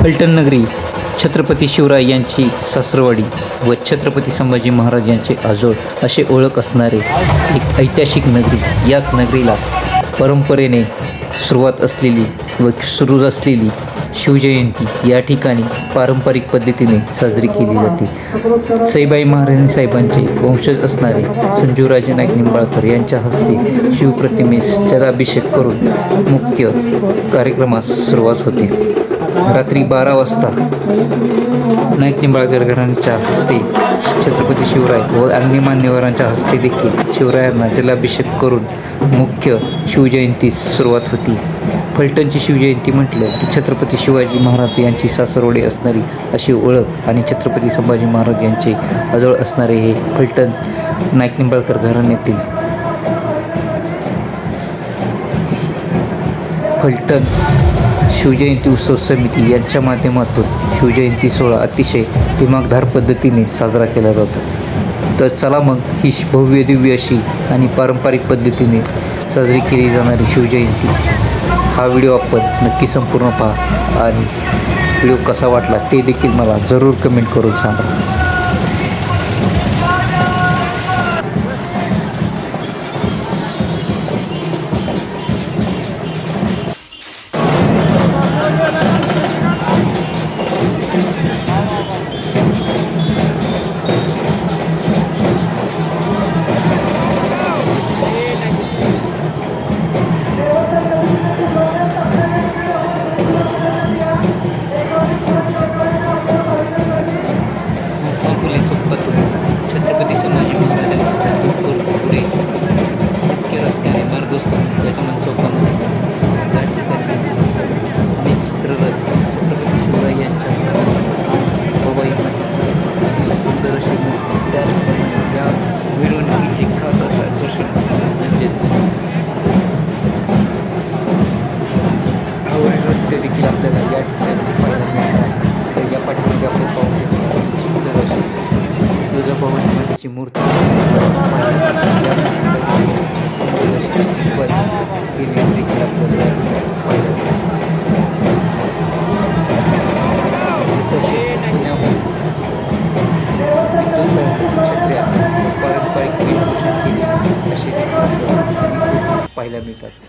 फलटण नगरी छत्रपती शिवराय यांची सासरवाडी व छत्रपती संभाजी महाराज यांचे आजोळ असे ओळख असणारे एक ऐतिहासिक नगरी. याच नगरीला परंपरेने सुरुवात असलेली व सुरू असलेली शिवजयंती या ठिकाणी पारंपरिक पद्धतीने साजरी केली जाते. सईबाई महाराज साहेबांचे वंशज असणारे संजीवराजे नाईक निंबाळकर यांच्या हस्ते शिवप्रतिमेस जलाभिषेक करून मुख्य कार्यक्रमास सुरुवात होते. रात्री 12 वाजता नाईक निंबाळकर घरांच्या हस्ते छत्रपती शिवराय व अन्य मान्यवरांच्या हस्ते देखील शिवरायांना जलाभिषेक करून मुख्य शिवजयंतीस सुरुवात होती. फलटणची शिवजयंती म्हटलं की छत्रपती शिवाजी महाराज यांची सासरवाडी असणारी अशी ओळख आणि छत्रपती संभाजी महाराज यांचे आजोळ असणारे हे फलटण नाईक निंबाळकर घराण्यातील फलटण शिवजयंती उत्सव समिती यांच्या माध्यमातून शिवजयंती सोहळा अतिशय दिमागदार पद्धतीने साजरा केला जातो. तर चला मग ही भव्य दिव्य अशी आणि पारंपरिक पद्धतीने साजरी केली जाणारी शिवजयंती हा व्हिडिओ आपण नक्की संपूर्ण पहा आणि व्हिडिओ कसा वाटला ते देखील मला जरूर कमेंट करून सांगा. छत्रपती संभाजी महाराजांच्या पुढे मुख्य रस्त्याने मार्गस्थ गजानन चौकामध्ये या ठिकाणी अनेक चित्ररथ छत्रपती शिवराय यांच्या बाबाई मातेची अतिशय सुंदर अशी मूर्ती, त्याचप्रमाणे या मिरवणुकीचे खास असं आकर्षण असणार म्हणजेच आवडी नृत्य देखील आपल्याला या ठिकाणी पाहायला मिळणार. तर या पाठीमागे आपण पाहू शकतो सुंदर अशी तुळजाभवानी मातेची मूर्ती केली देखील आपल्याला पाहिलं. तसेच पुण्याहून विद्युत छत्र्या पारंपरिक वेशभूषा केली असे देखील आपल्याला पाहायला मिळतात.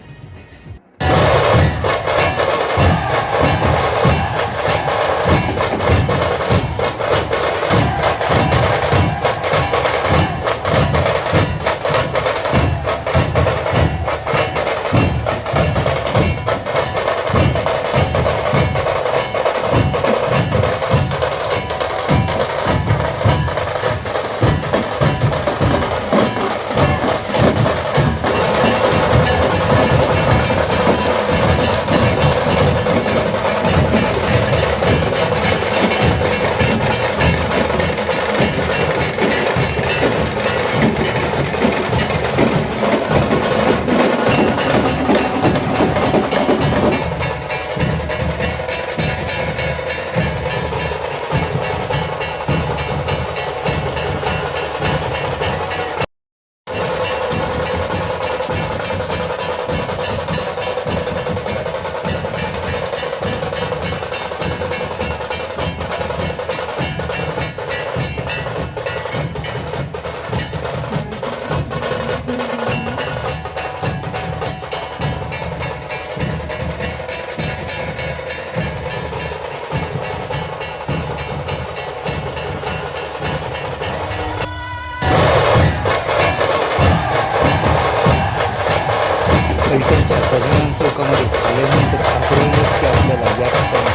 फलटणच्या गजानन चौकामध्ये आल्यानंतर आकर्षण नृत्य आपल्याला या ठिकाणी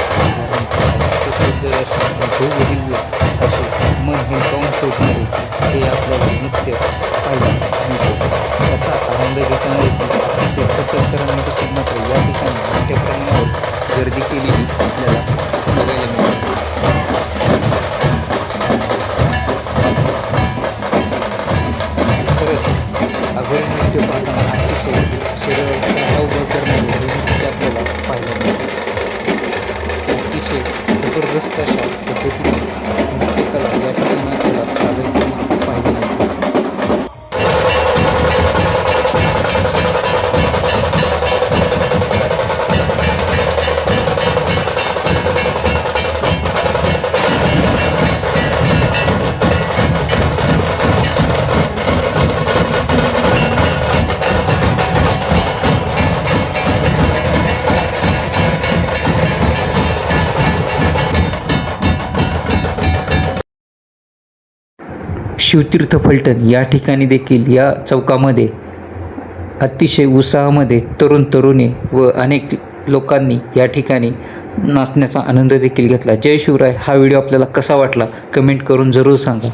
असे मन हिंकावून सोडणारे हे आपल्याला नृत्य पाहायला मिळते. त्याचा आनंद घेताना देखील अतिशय पचनकरांनी देखील मात्र या ठिकाणी मोठ्या प्रमाणावर गर्दी केलेली आपल्याला बघायला मिळते. खरंच आगळी नृत्य पाहताना अतिशय शरीराला उभं करणारे हे नृत्य आपल्याला पाहायला मिळते. अतिशय जबरदस्त अशा पद्धतीने नृत्यकला या ठिकाणी आपल्याला सादर करून पाहायला मिळते. शिवतीर्थ फलटण या ठिकाणी देखील या चौकामध्ये अतिशय उत्साहामध्ये तरुण तरुणी व अनेक लोकांनी या ठिकाणी नाचण्याचा आनंद देखील घेतला. जय शिवराय. हा व्हिडिओ आपल्याला कसा वाटला कमेंट करून जरूर सांगा.